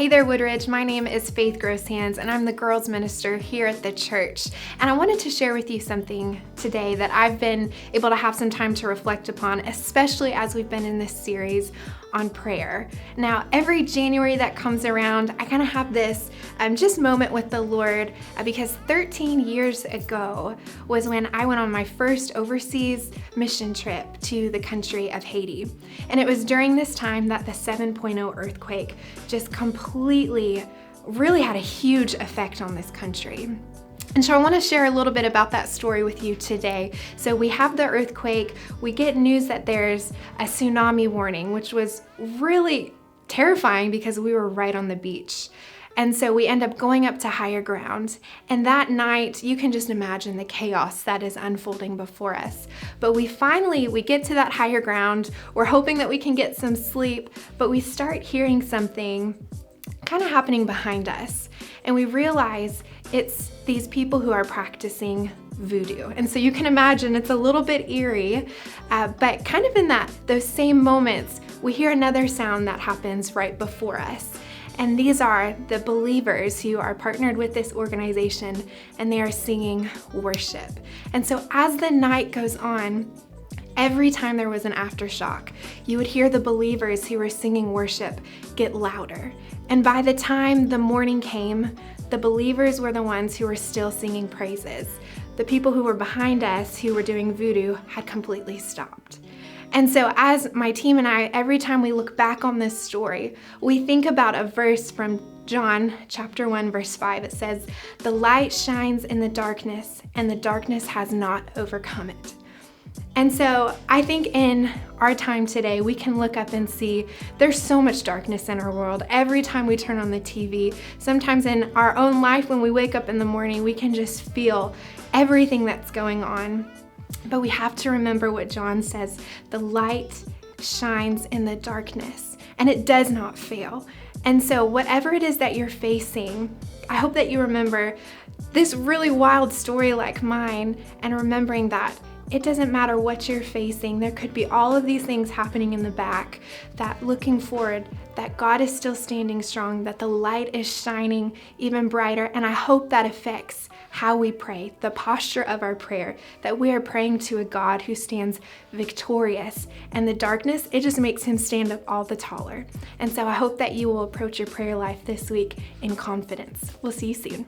Hey there, Woodridge. My name is Faith Grosshans, and I'm the girls minister here at the church. And I wanted to share with you something today that I've been able to have some time to reflect upon, especially as we've been in this series on prayer. Now, every January that comes around, I kind of have this just moment with the Lord because 13 years ago was when I went on my first overseas mission trip to the country of Haiti. And it was during this time that the 7.0 earthquake just completely really had a huge effect on this country. And so I want to share a little bit about that story with you today. So we have the earthquake, we get news that there's a tsunami warning, which was really terrifying because we were right on the beach. And so we end up going up to higher ground. And that night, you can just imagine the chaos that is unfolding before us. But we get to that higher ground. We're hoping that we can get some sleep, but we start hearing something kind of happening behind us. And we realize it's these people who are practicing voodoo. And so you can imagine it's a little bit eerie, but kind of in those same moments, we hear another sound that happens right before us. And these are the believers who are partnered with this organization, and they are singing worship. And so as the night goes on, every time there was an aftershock, you would hear the believers who were singing worship get louder. And by the time the morning came, the believers were the ones who were still singing praises. The people who were behind us who were doing voodoo had completely stopped. And so as my team and I, every time we look back on this story, we think about a verse from John chapter 1, verse 5. It says, "The light shines in the darkness, and the darkness has not overcome it." And so I think in our time today, we can look up and see there's so much darkness in our world. Every time we turn on the TV, sometimes in our own life when we wake up in the morning, we can just feel everything that's going on. But we have to remember what John says, the light shines in the darkness, and it does not fail. And so whatever it is that you're facing, I hope that you remember this really wild story like mine, and remembering that it doesn't matter what you're facing. There could be all of these things happening in the back, that looking forward, that God is still standing strong, that the light is shining even brighter. And I hope that affects how we pray, the posture of our prayer, that we are praying to a God who stands victorious. And the darkness, it just makes him stand up all the taller. And so I hope that you will approach your prayer life this week in confidence. We'll see you soon.